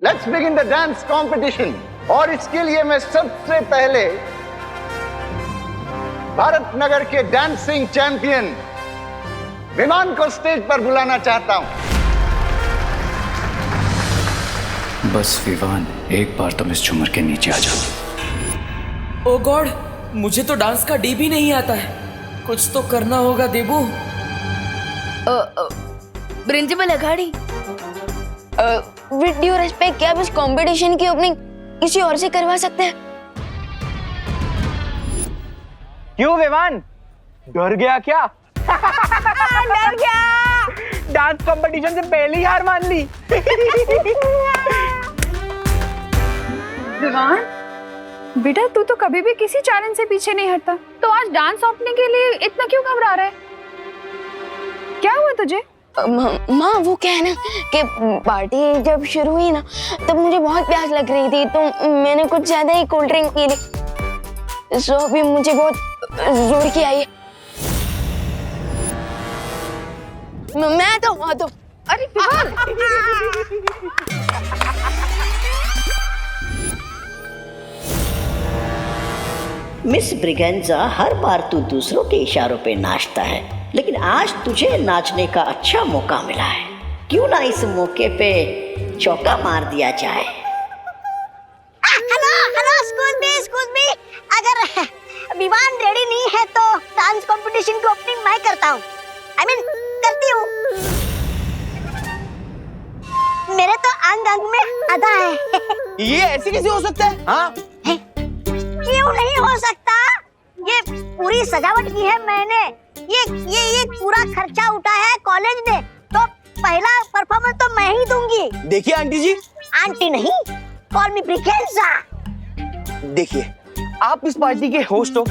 Let's begin the dance competition. और इसके लिए मैं सबसे पहले भारत नगर के डांसिंग चैंपियन विमान को स्टेज पर बुलाना चाहता हूं। बस विवान, एक बार तुम इस झूमर के नीचे आ जाओ। ओ गॉड, मुझे तो डांस का डी भी नहीं आता है। कुछ तो करना होगा Debu. Principal Aghadi, with due respect, क्या आप इस कंपटीशन की ओपनिंग किसी और से करवा सकते हैं? क्यों विवान, डर गया क्या? डर गया। डांस कंपटीशन से पहले ही हार मान ली। विवान बेटा, तू तो कभी भी किसी चैलेंज से पीछे नहीं हटता, तो आज डांस ओपनिंग के लिए इतना क्यों घबरा रहा है? क्या हुआ तुझे? माँ, वो क्या है ना कि पार्टी जब शुरू हुई ना, तब मुझे बहुत प्यास लग रही थी, तो मैंने कुछ ज्यादा ही कोल्ड ड्रिंक पी ली। सो अभी मुझे बहुत जोर की आई है। मैं तो अरे विवान, मिस ब्रिगेंजा, हर बार तू दूसरों के इशारों पे नाचता है, लेकिन आज तुझे नाचने का अच्छा मौका मिला है। क्यों ना इस मौके पे चौका मार दिया जाए। हेलो, एक्सक्यूज मी, अगर विवान रेडी नहीं है तो डांस कंपटीशन की ओपनिंग मैं करता हूँ। करती हूँ। मेरे तो अंग अंग में अदा है। ये ऐसे कैसे हो सकता है? हाँ, क्यों नहीं हो सकता? ये पूरी सजावट की है मैंने। ये पूरा खर्चा उठा है कॉलेज ने, तो पहला परफॉर्मेंस तो मैं ही दूंगी। देखिए आंटी जी। आंटी नहीं, कॉल मी ब्रिगेंजा। देखिए, आप इस पार्टी के होस्ट हो।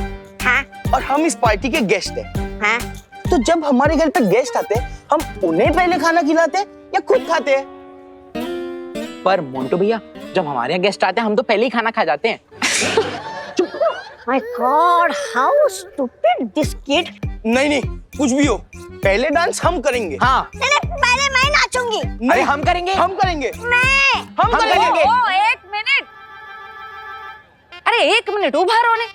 हाँ? और हम इस पार्टी के गेस्ट हैं। हाँ? तो जब हमारे घर पे गेस्ट आते हैं, हम उन्हें पहले खाना खिलाते हैं या खुद खाते हैं? पर मोंटू भैया, जब हमारे यहाँ गेस्ट आते हैं, हम तो पहले ही खाना खा जाते हैं। My God, how stupid this kid! नहीं, कुछ भी हो, पहले डांस हम करेंगे। हाँ। नहीं, पहले मैं नाचूंगी। अरे हम करेंगे। मैं। हम करेंगे। एक मिनट, अरे एक मिनट, उभा रहो ने।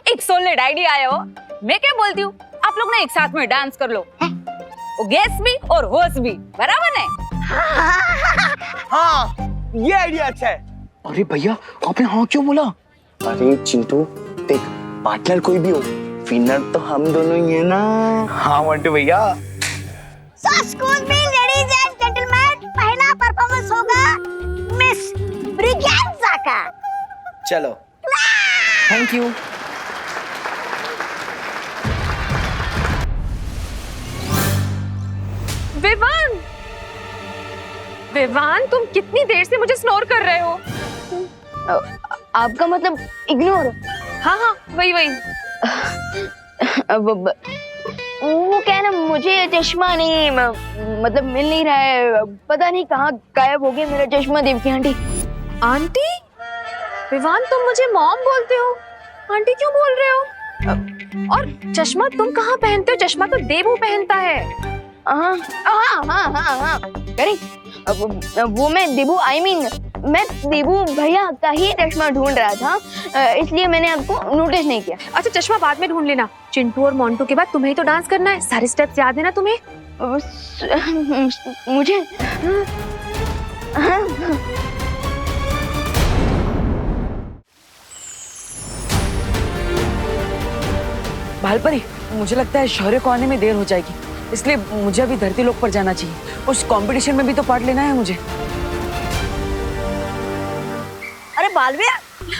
एक सॉलिड आइडिया आया हो। मैं क्या बोलती हूँ, आप लोग ना एक साथ में डांस कर लो। वो गेस्ट भी और होस्ट भी, बराबर है? हाँ, ये आइडिया अच्छा है। अरे भैया, आपने हाँ क्यों बोला? अरे चिंटू, देख, पार्टनर कोई भी हो, विनर तो हम दोनों ही है ना। हाँ मोंटू भैया। So excuse me, ladies and gentlemen, पहला परफॉर्मेंस होगा मिस ब्रिगेंजा का। चलो। Thank you. विवान, तुम कितनी देर से मुझे स्नोर कर रहे हो? आपका मतलब इग्नोर? हाँ, वही। वो क्या है ना, मुझे चश्मा नहीं मतलब मिल नहीं रहा है। पता नहीं कहाँ गायब हो गया मेरा चश्मा। देवकी आंटी। आंटी? विवान, तुम मुझे मॉम बोलते हो, आंटी क्यों बोल रहे हो? और चश्मा तुम कहाँ पहनते हो? चश्मा तो देबू पहनता है। हाँ। वो मैं देबू मैं देबू भैया का ही चश्मा ढूंढ रहा था, इसलिए मैंने आपको नोटिस नहीं किया। अच्छा, चश्मा बाद में ढूंढ लेना। चिंटू और मोंटू के बाद तुम्हें ही तो डांस करना है। सारे स्टेप्स याद है ना तुम्हें? मुझे भालपरी, मुझे लगता है शौर्य को आने में देर हो जाएगी, इसलिए मुझे अभी धरती लोक पर जाना चाहिए। उस कंपटीशन में भी तो पार्ट लेना है मुझे। अरे बालवीर,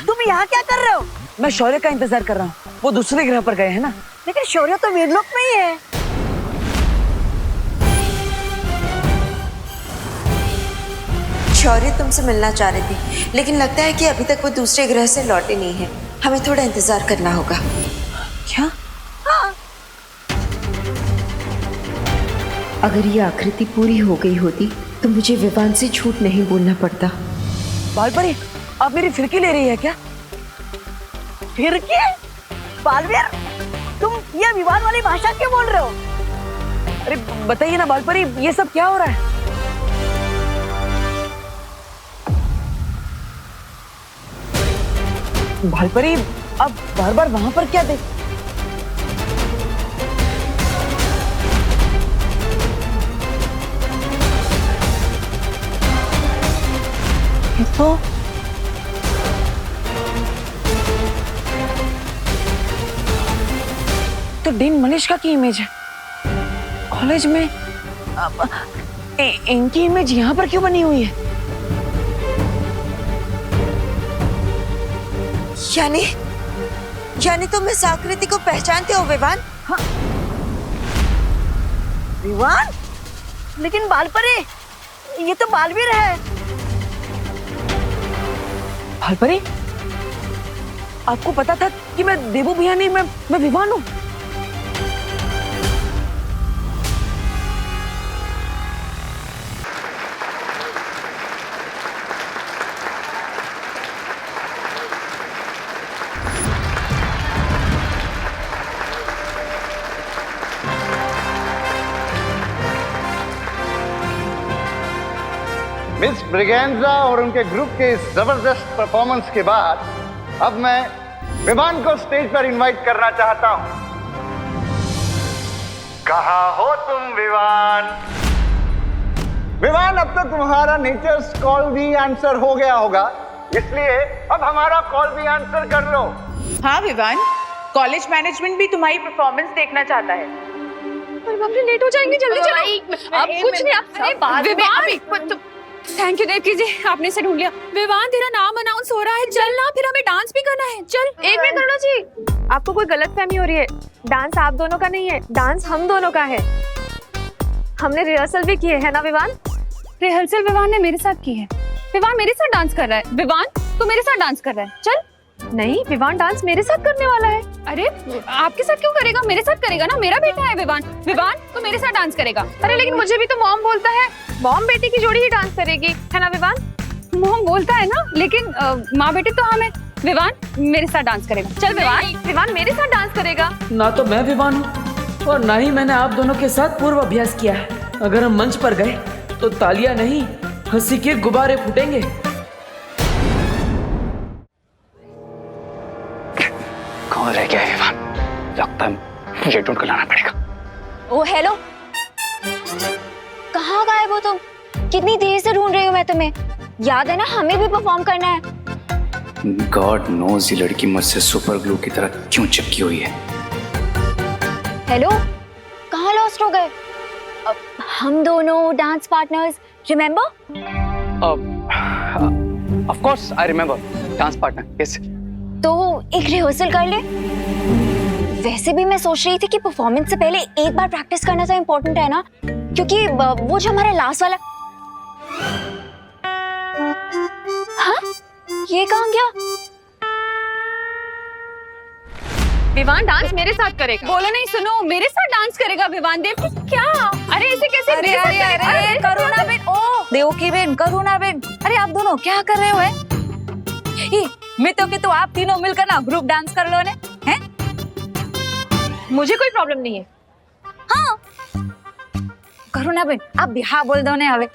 तुम यहाँ क्या कर रहे हो? मैं शौर्य का इंतजार कर रहा हूँ, वो दूसरे ग्रह पर गए हैं ना। लेकिन शौर्य तो वीरलोक में ही है। शौर्य तुमसे मिलना चाह रही थी, लेकिन लगता है कि अभी तक वो दूसरे ग्रह से लौटे नहीं है। हमें थोड़ा इंतजार करना होगा। क्या? हाँ। अगर ये आकृति पूरी हो गई होती तो मुझे विवान से झूठ नहीं बोलना पड़ता। भालपरी, आप मेरी फिरकी ले रही है क्या? फिरकी? बालवीर, तुम ये विवान वाली भाषा क्यों बोल रहे हो? अरे बताइए ना भालपरी, ये सब क्या हो रहा है? भालपरी अब बार बार वहां पर क्या देख? ये तो डीन मनीषा की इमेज है कॉलेज में। इनकी इमेज यहाँ पर क्यों बनी हुई है? यानी तुम इस आकृति को पहचानते हो विवान? हाँ। विवान? लेकिन बालपरी, ये तो बालवीर है। भालपरी, आपको पता था कि मैं देवू भैया नहीं, मैं विवान हूँ। मिस ब्रिगेंजा और उनके ग्रुप के इस जबरदस्त परफॉर्मेंस के बाद अब मैं विवान को स्टेज पर इनवाइट करना चाहता हूं। कहाँ हो तुम विवान? विवान, अब तो तुम्हारा नेचर्स कॉल भी आंसर हो गया होगा, इसलिए अब हमारा कॉल भी आंसर कर लो। हाँ विवान, कॉलेज मैनेजमेंट भी तुम्हारी परफॉर्मेंस देखना चाहता है। अरे बाप रे, लेट हो जाएंगे, जल्दी चलो। अब कुछ नहीं, आप विवान, थैंक यू देवकी जी, आपने इसे ढूंढ लिया। विवान, तेरा नाम अनाउंस हो रहा है, चल ना, फिर हमें डांस भी करना है, चल। एक मिनट करुणा जी, आपको कोई गलतफहमी हो रही है। डांस आप दोनों का नहीं है, डांस हम दोनों का है। हमने रिहर्सल भी की है ना विवान? रिहर्सल विवान ने मेरे साथ की है। विवान मेरे साथ डांस कर रहा है। विवान, तू मेरे साथ डांस कर रहा है, चल। नहीं, विवान डांस मेरे साथ करने वाला है। अरे आपके साथ क्यों करेगा? मेरे साथ करेगा ना, मेरा बेटा है विवान। विवान, तो मेरे साथ डांस करेगा। अरे लेकिन मुझे भी तो मॉम बोलता है, मॉम बेटी की जोड़ी ही डांस करेगी, है ना विवान? मॉम बोलता है ना, लेकिन माँ बेटे तो हमें। विवान मेरे साथ डांस करेगा, चल विवान। विवान मेरे साथ डांस करेगा। ना तो मैं विवान हूँ और ना ही मैंने आप दोनों के साथ पूर्व अभ्यास किया है। अगर हम मंच पर गए तो तालियां नहीं, हंसी के गुब्बारे फूटेंगे। कौन रह गया है विवान? लगता है मुझे ढूंढ कर लाना पड़ेगा। ओ हेलो, कहाँ गायब हो तुम? कितनी देर से ढूंढ रही हूँ मैं तुम्हें। याद है ना, हमें भी परफॉर्म करना है। गॉड नोज ये लड़की मुझसे सुपर ग्लू की तरह क्यों चिपकी हुई है। हेलो, कहाँ लॉस्ट हो गए? हम दोनों dance partners, remember? Of course I remember, dance partner. Yes. तो एक रिहर्सल कर ले। वैसे भी मैं सोच रही थी कि परफॉर्मेंस से पहले एक बार प्रैक्टिस करना तो इम्पोर्टेंट है ना, क्योंकि वो जो हमारा लास्ट वाला। हाँ, ये कहाँ गया? विवान डांस मेरे साथ करेगा। बोलो नहीं, सुनो, मेरे साथ डांस करेगा विवान। देव क्या? अरे ऐसे कैसे? अरे करुणा बेन, ओ देवकी बेन, करुणा बेन, अरे आप दोनों क्या कर रहे हो? मैं तो कि तो आप तीनों मिलकर ना ग्रुप डांस कर लो ने, हैं? मुझे कोई प्रॉब्लम नहीं है। हाँ करुणा बेन, आप भी हाँ बोल दो ने हवे।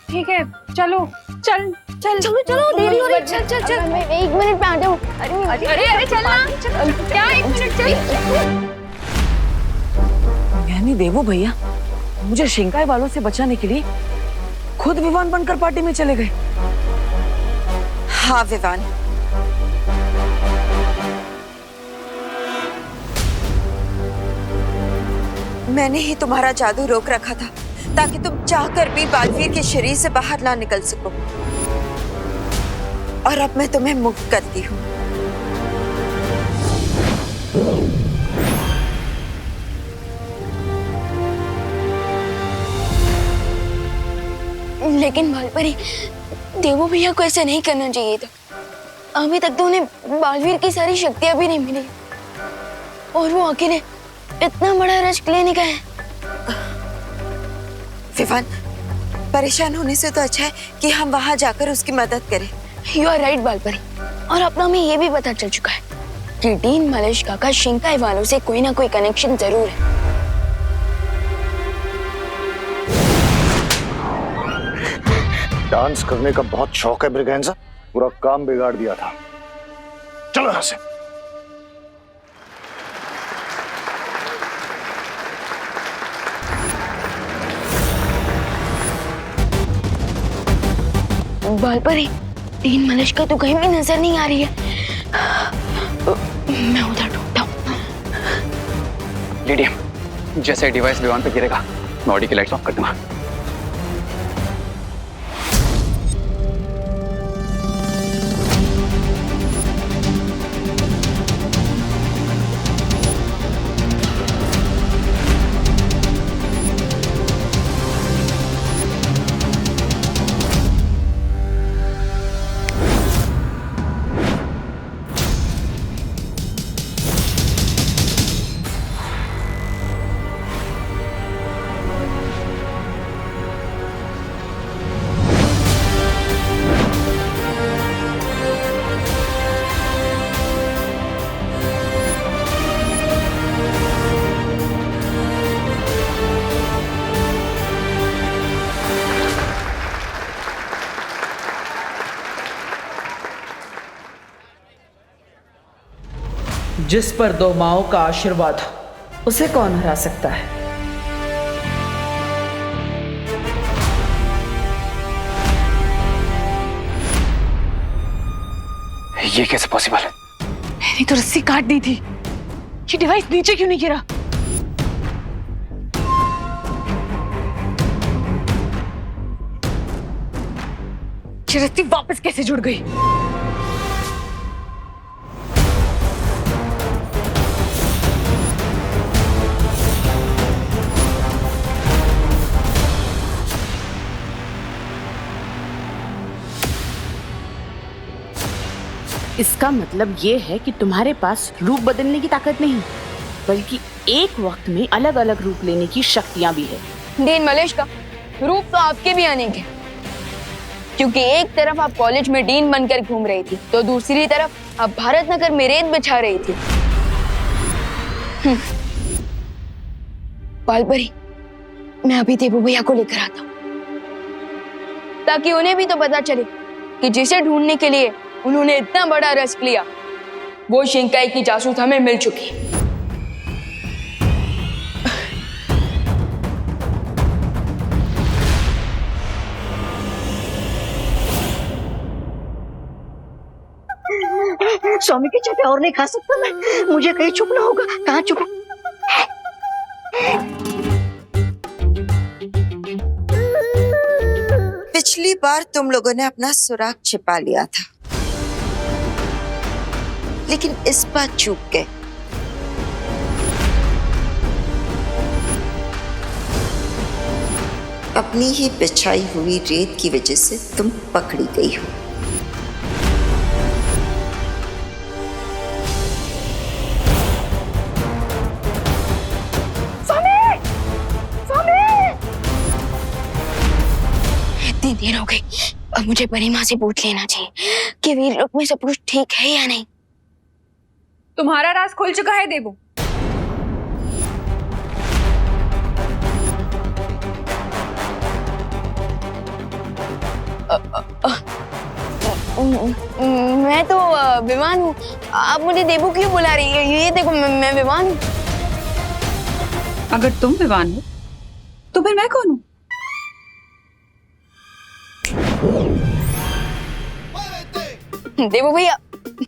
ठीक है, चलो चल चल चलो चलो, देरी हो रही, चल चल चल। मैं 1 मिनट में आ जाऊँ। अरे अरे चल ना, क्या 1 मिनट? चल। यानी देवू भैया मुझे शिंकाई वालों से बचाने के लिए खुद विवान बनकर पार्टी में चले गए। हाँ विवान, मैंने ही तुम्हारा जादू रोक रखा था ताकि तुम चाहकर भी बालवीर के शरीर से बाहर ना निकल सको, और अब मैं तुम्हें मुक्त करती हूँ। लेकिन भालपरी, देवू भैया को ऐसा नहीं करना चाहिए था। अभी तक तो उन्हें बालवीर की सारी शक्तियां भी नहीं मिली और वो अकेले इतना बड़ा रिस्क लेने का है। विवान, परेशान होने से तो अच्छा है कि हम वहां जाकर उसकी मदद करें। यू आर राइट बालपरी, और अब हमें ये भी पता चल चुका है कि डीन मलेशिका का शिंकाई वालों से कोई ना कोई कनेक्शन जरूर है। डांस करने का बहुत शौक है ब्रिगेंजा, पूरा काम बिगाड़ दिया था। चलो यहां से। बालपरी, डीन मलिश्का तो कहीं भी नजर नहीं आ रही है। मैं उधर ढूंढता हूँ। लिडियम, जैसे डिवाइस विमान पे गिरेगा मैं ऑडी की लाइट्स ऑफ कर दूंगा। जिस पर दो माओं का आशीर्वाद हो, उसे कौन हरा सकता है? ये कैसे पॉसिबल है? मैंने तो रस्सी काट दी थी। ये डिवाइस नीचे क्यों नहीं गिरा? ये रस्सी वापस कैसे जुड़ गई? इसका मतलब ये है कि तुम्हारे पास रूप बदलने की ताकत नहीं, बल्कि एक वक्त में अलग अलग रूप लेने की शक्तियां भी है। डीन मलिश्का, रूप तो आपके भी अनेक है, क्योंकि एक तरफ आप कॉलेज में डीन बनकर घूम रही थी, तो दूसरी तरफ आप भारत नगर में रेत बिछा रही थी। बालपरी, मैं अभी देवू भैया को लेकर आता हूँ, ताकि उन्हें भी तो पता चले कि जिसे ढूंढने के लिए उन्होंने इतना बड़ा रिस्क लिया, वो शिंकाई की जासूस हमें मिल चुकी है। स्वामी के चटे और नहीं खा सकता मैं, मुझे कहीं छुपना होगा। कहाँ छुपूं? पिछली बार तुम लोगों ने अपना सुराग छिपा लिया था, लेकिन इस बार चूक गए। अपनी ही बिछाई हुई रेत की वजह से तुम पकड़ी गई हो। इतनी देर हो गई, अब मुझे परी माँ से पूछ लेना चाहिए कि वीर लोक में सब कुछ ठीक है या नहीं। तुम्हारा राज खुल चुका है देवू। मैं तो विमान हूँ, आप मुझे देवू क्यों बुला रही है? ये देखो, मैं विमान हूँ। अगर तुम विवान हो तो फिर मैं कौन हूँ? देवू भैया,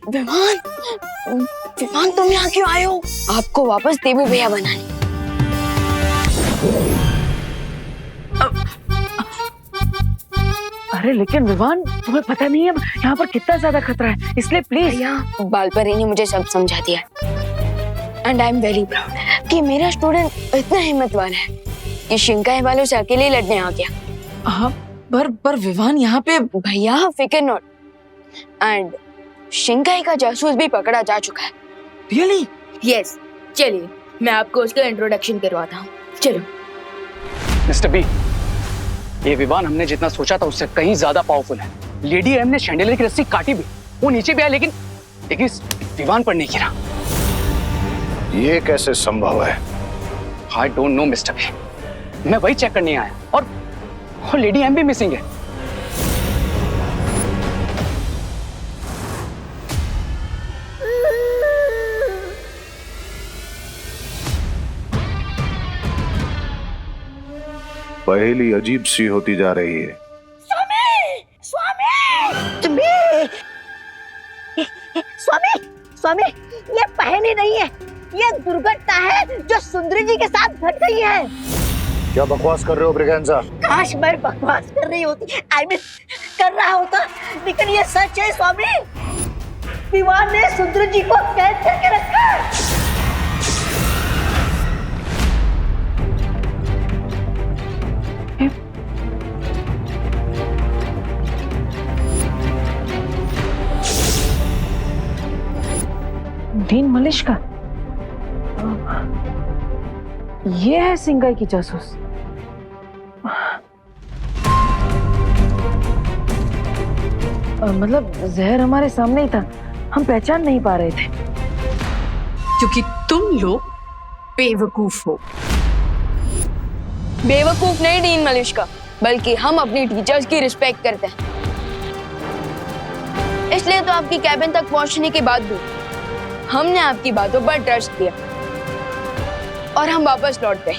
विमान, विमान तुम यहाँ क्यों आए हो? आपको वापस देवू भैया बनाने। अरे लेकिन विवान, तुम्हें पता नहीं है यहाँ पर कितना ज्यादा खतरा है, इसलिए प्लीज। यहाँ बालपरी ने मुझे सब समझा दिया, and I am very proud कि मेरा स्टूडेंट इतना हिम्मतवान है कि शिंकाई वालों से अकेले लड़ने आ गया। हाँ, पर विवान यहाँ पे। भैया फिकर नॉट, एंड शिंकाई का जासूस भी पकड़ा जा चुका है। रियली? यस, चलिए मैं आपको उसका इंट्रोडक्शन करवाता हूँ। चलो। मिस्टर बी, ये विवान हमने जितना सोचा था उससे कहीं ज्यादा पावरफुल है। लेडी एम ने शैंडेलियर की रस्सी काटी भी, वो नीचे भी आया, लेकिन इस विवान पर नहीं गिरा। ये कैसे संभव है? I don't know mister B, मैं वही चेक करने आया, और लेडी एम भी मिसिंग है। पहेली अजीब सी होती जा रही है। स्वामी स्वामी स्वामी स्वामी, ये पहेली नहीं है, ये दुर्घटना है जो सुंदरी जी के साथ घट गई है। क्या बकवास कर रहे हो ब्रिगेंजा? काश मैं बकवास कर रही होती, आई मीन कर रहा होता, लेकिन ये सच है स्वामी। विवान ने सुंदरी जी को कैद करके रखा है। डीन मलिश का ये है सिंगाई की जासूस। मतलब जहर हमारे सामने ही था, हम पहचान नहीं पा रहे थे। क्योंकि तुम लोग बेवकूफ हो। बेवकूफ नहीं डीन मलिश का, बल्कि हम अपनी टीचर्स की रिस्पेक्ट करते हैं। इसलिए तो आपकी कैबिन तक पहुंचने के बाद भी हमने आपकी बातों पर ट्रस्ट किया और हम वापस लौट गए।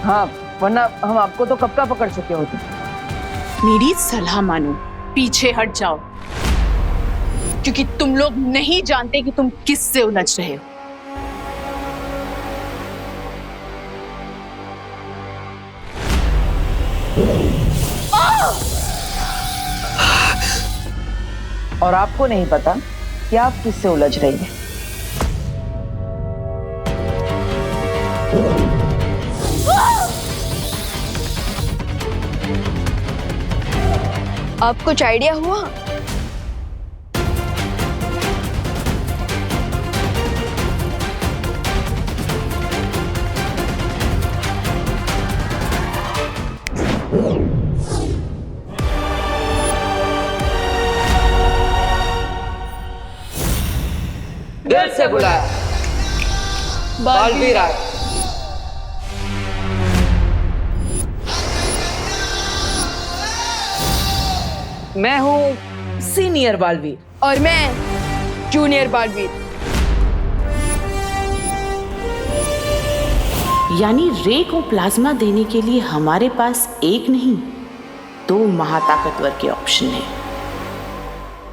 हाँ, वरना हम आपको तो कब का पकड़ चुके होते। मेरी सलाह मानो, पीछे हट जाओ, क्योंकि तुम लोग नहीं जानते कि तुम किससे उलझ रहे हो। और आपको नहीं पता कि आप किससे उलझ रही हैं। आपको कुछ आइडिया हुआ? दिल से बुलाया बालवीर आए। मैं हूँ सीनियर बालवीर और मैं जूनियर बालवीर। यानी रे को प्लाज्मा देने के लिए हमारे पास एक नहीं, दो महाताकतवर के ऑप्शन है।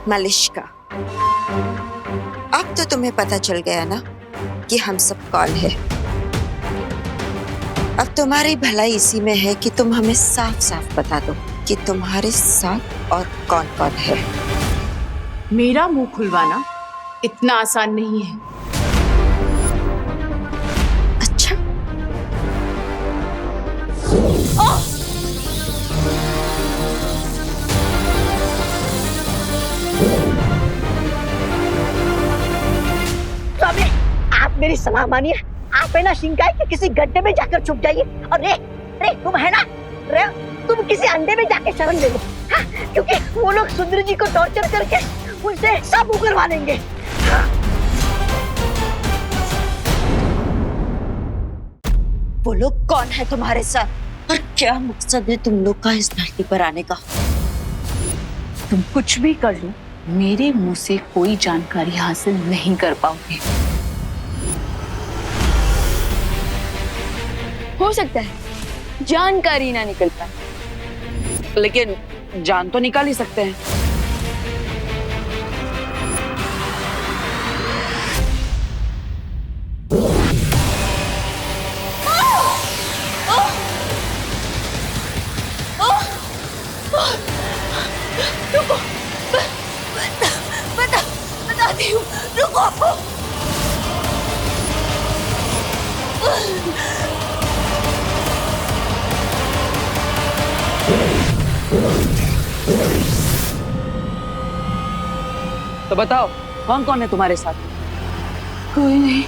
मलिश्का, अब तो तुम्हें पता चल गया ना कि हम सब कौन है। अब तुम्हारी भलाई इसी में है कि तुम हमें साफ साफ बता दो कि तुम्हारे साथ और कौन कौन है। मेरा मुंह खुलवाना इतना आसान नहीं है। अच्छा, स्वामी, आप मेरी सलाह मानिए, आप है ना शिंकाई के किसी गड्ढे में जाकर छुप जाइए। और रे तुम है ना रे, तुम किसी अंडे में जाके शरण ले लो। हाँ, क्योंकि वो लोग सुंदरी जी को टॉर्चर करके उनसे सब उगलवा लेंगे। वो लोग कौन है तुम्हारे साथ और क्या मकसद है तुम लोग का इस धरती पर आने का? तुम कुछ भी कर लो, मेरे मुंह से कोई जानकारी हासिल नहीं कर पाओगे। हो सकता है जानकारी ना निकल पाए, लेकिन जान तो निकाल ही सकते हैं। बताती हूँ, रुको। तो बताओ, कौन कौन है तुम्हारे साथ? कोई नहीं,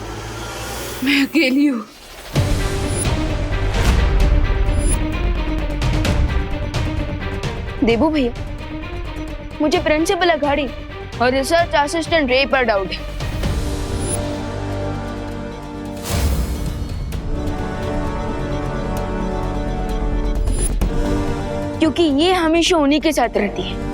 मैं अकेली हूँ। देबू भैया, मुझे प्रिंसिपल अघाड़ी और रिसर्च असिस्टेंट रे पर डाउट है। क्योंकि ये हमेशा उन्हीं के साथ रहती है।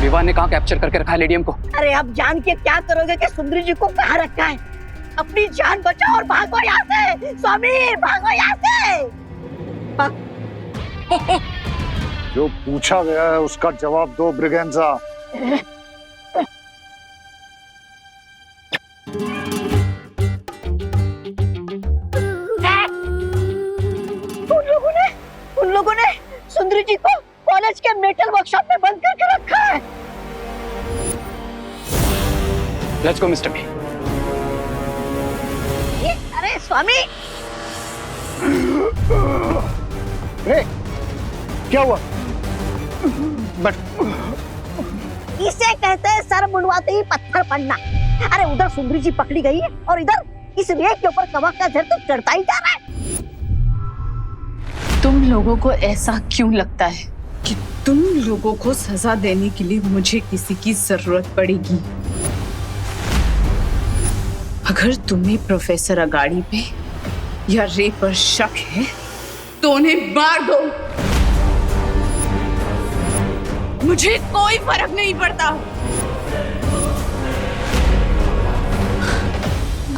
विवान ने कहाँ कैप्चर करके रखा है लेडियम को? अरे अब जान के क्या करोगे कि सुंदरी जी को कहाँ रखा है? अपनी जान बचाओ और भागो यहाँ से। स्वामी भागो यहाँ से। जो पूछा गया है उसका जवाब दो ब्रिगेंजा। उन लोगों ने सुंदरी जी को कॉलेज के मेटल वर्कशॉप में बंद करके रखा है। Let's go mister B. अरे स्वामी, क्या हुआ? बट इसे कहते हैं सर मुंडवाते ही पत्थर पड़ना। अरे उधर सुंदरी जी पकड़ी गई है और इधर इस रेत के ऊपर कवक का जड़ तो चढ़ता ही जा रहा है। तुम लोगों को ऐसा क्यों लगता है कि तुम लोगों को सजा देने के लिए मुझे किसी की जरूरत पड़ेगी? अगर तुम्हें प्रोफेसर अगाड़ी पे या रे पर शक है तो उन्हें मार दो, मुझे कोई फर्क नहीं पड़ता।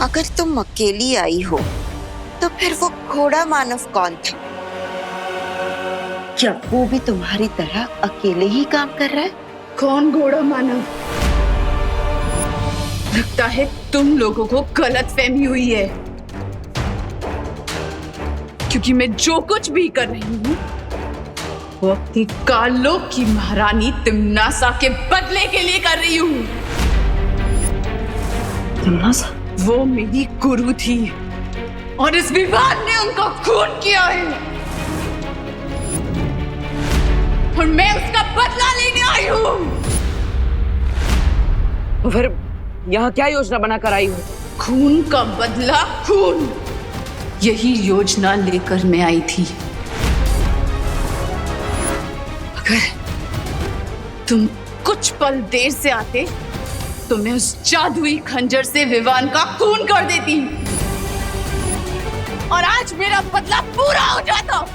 अगर तुम अकेली आई हो तो फिर वो घोड़ा मानव कौन था? क्या वो भी तुम्हारी तरह अकेले ही काम कर रहा है? कौन घोड़ा मानव? लगता है तुम लोगों को गलतफहमी हुई है, क्योंकि मैं जो कुछ भी कर रही हूँ वो अपनी कालों की महारानी तिम्नासा के बदले के लिए कर रही हूँ। तिम्नासा? वो मेरी गुरु थी और इस विवाद ने उनका खून किया है और मैं उसका बदला लेने आई हूँ। तो फिर यहाँ क्या योजना बनाकर आई हो? खून का बदला खून, यही योजना लेकर मैं आई थी। अगर तुम कुछ पल देर से आते तो मैं उस जादुई खंजर से विवान का खून कर देती और आज मेरा बदला पूरा हो जाता।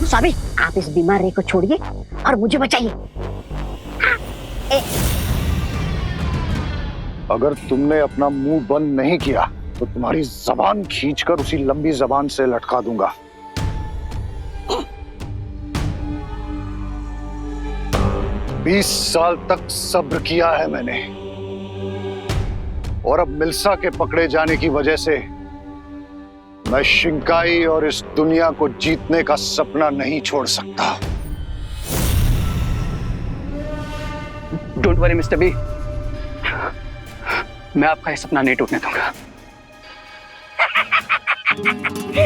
स्वामी, आप इस बीमार रे को छोड़िए और मुझे बचाइए। अगर तुमने अपना मुंह बंद नहीं किया तो तुम्हारी जबान खींचकर उसी लंबी जबान से लटका दूंगा। बीस साल तक सब्र किया है मैंने और अब मिल्सा के पकड़े जाने की वजह से मैं शिंकाई और इस दुनिया को जीतने का सपना नहीं छोड़ सकता। डोंट वरी मिस्टर बी, मैं आपका ये सपना नहीं टूटने दूंगा।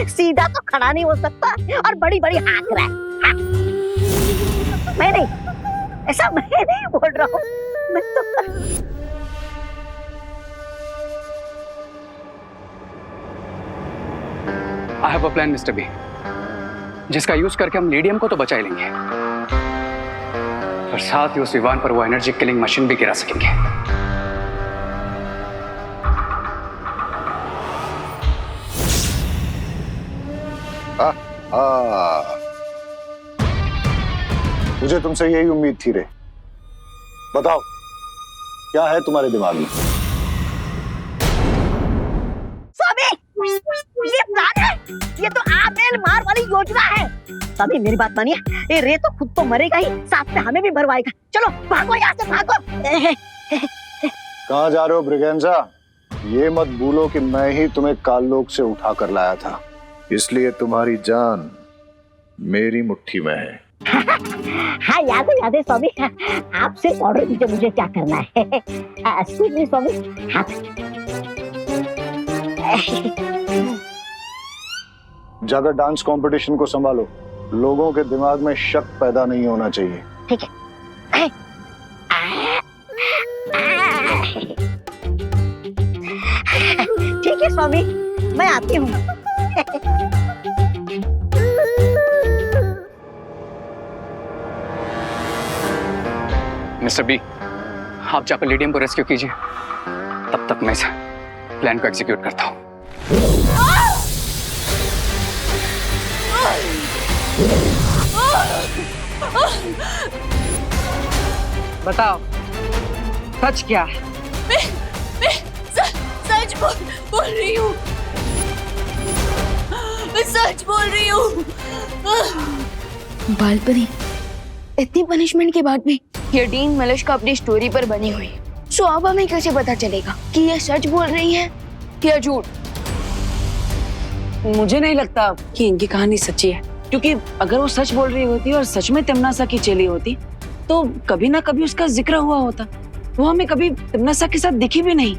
सीधा तो खड़ा नहीं हो सकता और बड़ी बड़ी हाँक रहा है। मैं नहीं, ऐसा मैं नहीं बोल रहा हूँ। मैं तो I have a plan, mister B, जिसका यूज करके हम लीडियम को तो बचा ही लेंगे और साथ ही उस विवान पर वो एनर्जी किलिंग मशीन भी गिरा सकेंगे। मुझे तुमसे यही उम्मीद थी रे। बताओ क्या है तुम्हारे दिमाग में? स्वामी, ये प्लान है, ये तो आपेल मार वाली योजना है। स्वामी मेरी बात मानिए, ये रे तो खुद तो मरेगा ही, साथ में हमें भी मरवाएगा। चलो भागो यहाँ से, भागो। कहाँ जा रहे हो ब्रिगेंजा? ये मत भूलो कि मैं ही तुम्हें काललोक से उठा कर लाया था, इसलिए तुम्हारी जान मेरी मुट्ठी में है। हाँ याद है स्वामी, आप सिर्फ ऑर्डर दीजिए मुझे क्या करना है। एक्सक्यूज मी स्वामी। हाँ। जाकर डांस कंपटीशन को संभालो, लोगों के दिमाग में शक पैदा नहीं होना चाहिए। ठीक है। ठीक है स्वामी, मैं आती हूँ। मिस्टर बी, आप जाकर लीडियम को रेस्क्यू कीजिए, तब तक मैं इस प्लान को एग्जीक्यूट करता हूँ। बताओ सच क्या है? मैं सच बोल रही हूँ। मैं सच बोल रही हूँ। बालपरी, इतनी पनिशमेंट के बाद भी ये डीन मलिश्का अपनी स्टोरी पर बनी हुई है। सो अब हमें कैसे पता चलेगा कि ये सच बोल रही है या झूठ? मुझे नहीं लगता कि इनकी कहानी सच्ची है, क्योंकि अगर वो सच बोल रही होती और सच में तिमनासा की चेली होती तो कभी ना कभी उसका जिक्र हुआ होता। वो हमें कभी तिमनासा के साथ दिखी भी नहीं।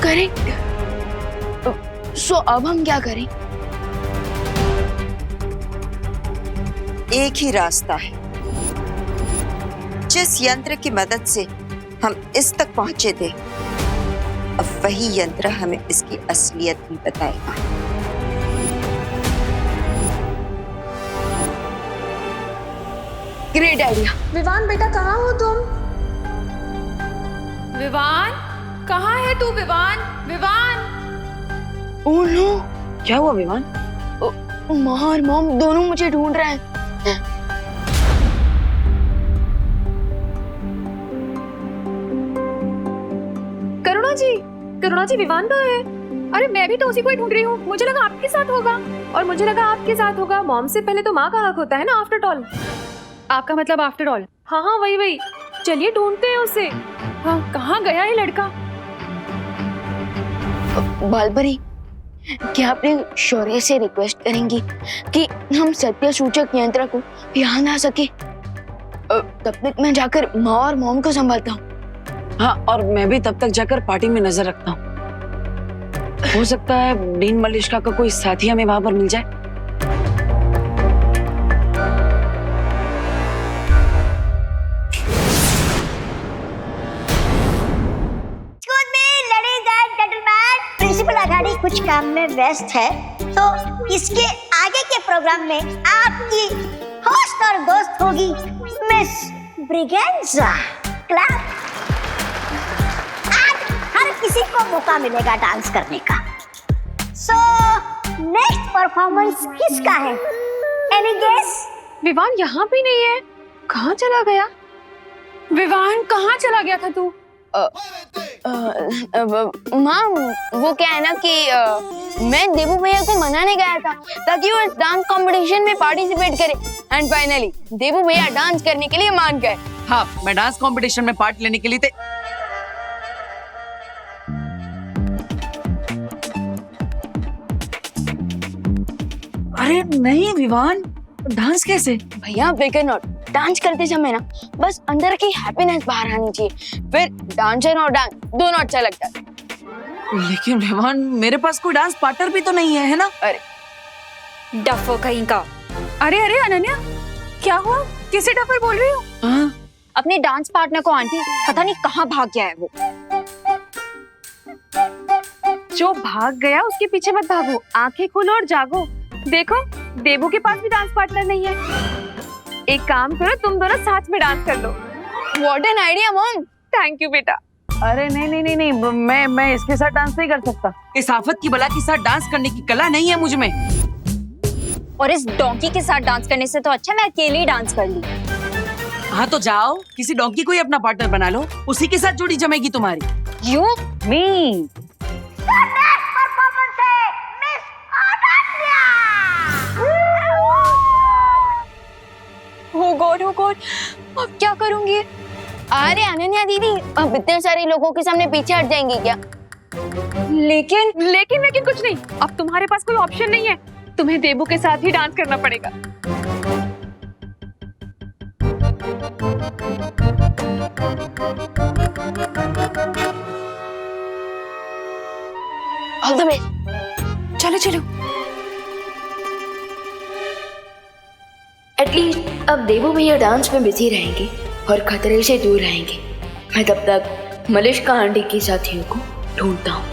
करेक्ट। सो अब हम क्या करें? एक ही रास्ता है। जिस यंत्र की मदद से हम इस तक पहुंचे थे, अब वही यंत्र हमें इसकी असलियत भी बताएगा। Great idea. विवान बेटा कहाँ हो तुम? विवान, कहाँ है तू? विवान, विवान। ओह नो, क्या हुआ विवान? माँ और मॉम दोनों मुझे ढूंढ रहे हैं। करुणा जी विवान कहाँ है? अरे मैं भी तो उसी को ही ढूंढ रही हूँ। मुझे लगा आपके साथ होगा, और मुझे लगा आपके साथ होगा। मॉम से पहले तो माँ का हक होता है ना, आफ्टर ऑल। आपका मतलब आफ्टर ऑल? हाँ हाँ वही। चलिए ढूंढते हैं उसे। हाँ, कहाँ गया ये लड़का? बालपरी, क्या आपने शौर्य से रिक्वेस्ट करेंगी कि हम सत्य सूचक यंत्र को यहाँ ला सके? तब तक मैं जाकर माँ और मॉम को संभालता हूँ। हाँ, और मैं भी तब तक जाकर पार्टी में नजर रखता हूँ। हो सकता है डीन मलिश्का का कोई साथी हमें वहां पर मिल जाए। प्रिंसिपल अघाड़ी कुछ काम में व्यस्त है, तो इसके आगे के प्रोग्राम में आपकी होस्ट और दोस्त होगी मिस ब्रिगेंजा। क्लैप। आज हर किसी को मौका मिलेगा डांस करने का। सो नेक्स्ट परफॉर्मेंस किसका है? Any guess? विवान यहाँ भी नहीं है। कहाँ चला गया? विवान कहाँ चला गया था तू? माँ, वो क्या है ना कि मैं देबू भैया को मनाने गया था ताकि वो इस डांस कंपटीशन में पार्टिसिपेट करे, एंड फाइनली देबू भैया डांस करने के लिए मान गए। हाँ, मैं डांस कंपटीशन में पार्ट लेने के लिए अरे नहीं विवान, डांस कैसे? भैया फिकर नॉट, डांस करते समय ना बस अंदर की हैप्पीनेस बाहर आनी चाहिए, फिर डांसर और डांस दोनों अच्छा लगता है। लेकिन विवान, मेरे पास कोई डांस पार्टनर भी तो नहीं है ना? अरे डफो कहीं का। अरे अरे अनन्या, क्या हुआ? किसे डफर बोल रही हो? हाँ? अपने डांस पार्टनर को आंटी पता नहीं कहाँ भाग गया है वो। जो भाग गया उसके पीछे मत भागो, आंखें खोलो और जागो। देखो, देबू के पास भी डांस पार्टनर नहीं है। एक काम करो, तुम दोनों साथ में डांस कर लो। What an idea mom. Thank you बेटा। अरे नहीं, मैं इसके साथ डांस नहीं कर सकता। इस आफत की बला के साथ डांस करने की कला नहीं है मुझ में। और इस डोंकी के साथ डांस करने से तो अच्छा मैं अकेले ही डांस कर ली। हाँ तो जाओ, किसी डोंकी को ही अपना पार्टनर बना लो, उसी के साथ जोड़ी जमेगी तुम्हारी। You me. Oh God, अब क्या करूंगी? अरे अनन्या दीदी, अब इतने सारे लोगों के सामने पीछे हट जाएंगी क्या? लेकिन कुछ नहीं। अब तुम्हारे पास कोई ऑप्शन नहीं है, तुम्हें देबू के साथ ही डांस करना पड़ेगा। All the best. चलो। एटलीस्ट अब देबू भैया डांस में बिजी रहेंगे और खतरे से दूर रहेंगे। मैं तब तक मलिश्का आंटी की साथियों को ढूंढता हूँ।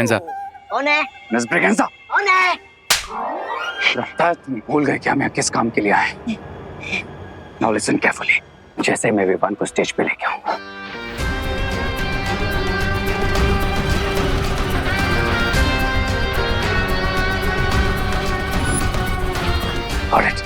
ब्रिगेंजा, कौन है? मिस ब्रिगेंजा, कौन है? लगता है तुम भूल गए कि हम यहाँ किस काम के लिए आए। Now listen carefully. जैसे मैं विवान को स्टेज पे लेके आऊंगा, ऑलराइट।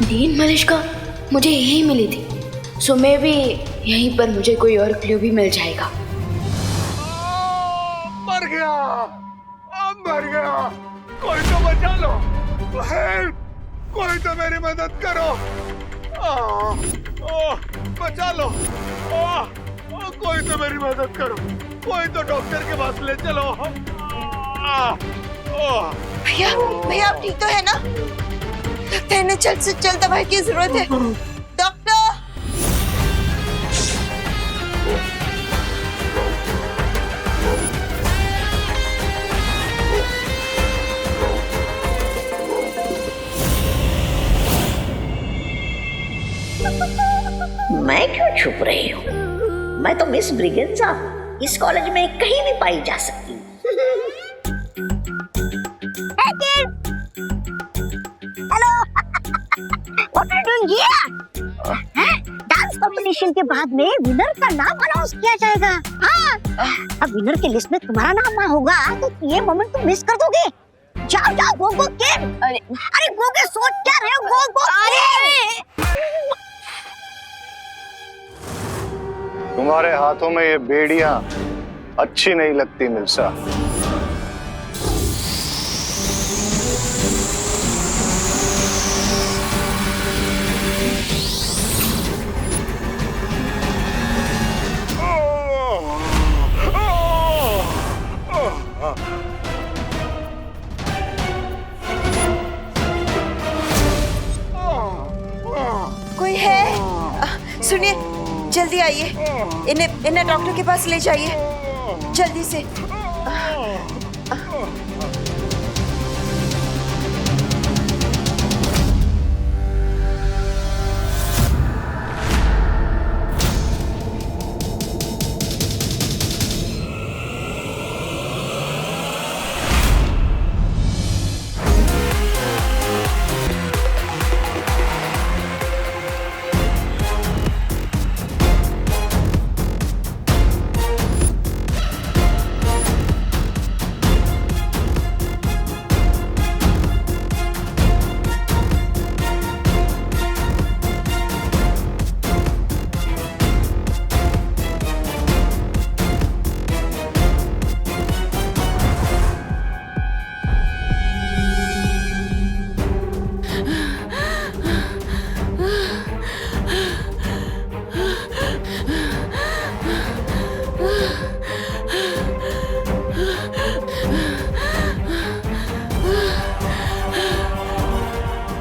नील मालिश का मुझे यही मिली थी, सो मैं भी यहीं पर मुझे कोई और क्लू भी मिल जाएगा। मर गया, मर गया। कोई तो बचा लो, हेल्प, कोई तो मेरी मदद करो। बचा लो, कोई तो मेरी मदद करो, कोई तो डॉक्टर के पास ले चलो। भैया भैया आप ठीक तो है ना? लगता है इन्हें जल्द से जल्द दवाई की जरूरत है। डॉक्टर! मैं क्यों छुप रही हूँ? मैं तो मिस ब्रिगेंजा इस कॉलेज में कहीं भी पाई जा सकती हूँ। Hello, what are you doing here? Dance competition के बाद में विनर का नाम अनाउंस किया जाएगा। हाँ, अब विनर के लिस्ट में तुम्हारा नाम ना होगा तो ये मोमेंट तुम मिस कर दोगे। जाओ जाओ, गो गो किड। अरे गो के सोच क्या रहे हो? गो गो। तुम्हारे हाथों में ये बेड़ियां अच्छी नहीं लगती मिर्जा। कोई है? सुनिए, जल्दी आइए, इन्हें डॉक्टर के पास ले जाइए जल्दी से।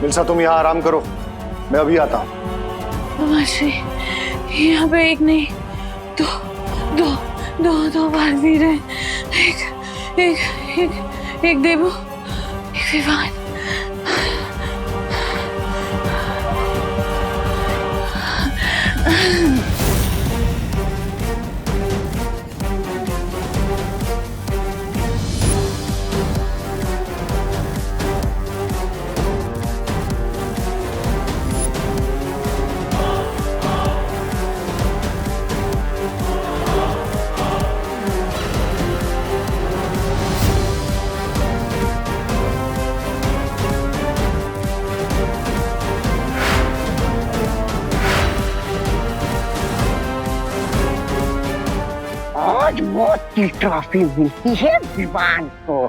मिल्सा, तुम यहाँ आराम करो, मैं अभी आता हूँ। मासी, यहाँ पे एक नहीं दो बार वीर है। एक देवू, एक विवान। आज मौत की ट्रॉफी मिलती है विवान को।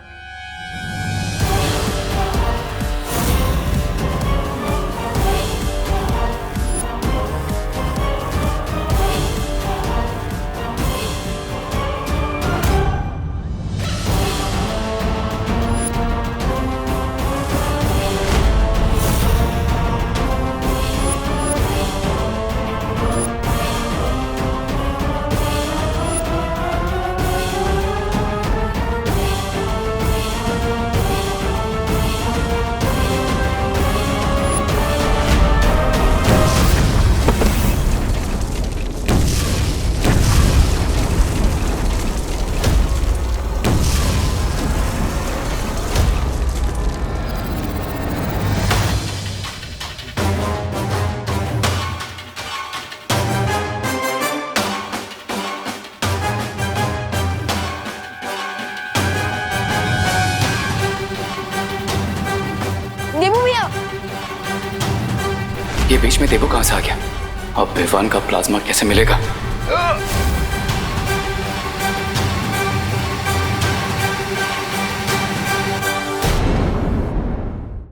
ये बीच में देवो कहाँ से आ गया? अब विवान का प्लाज्मा कैसे मिलेगा?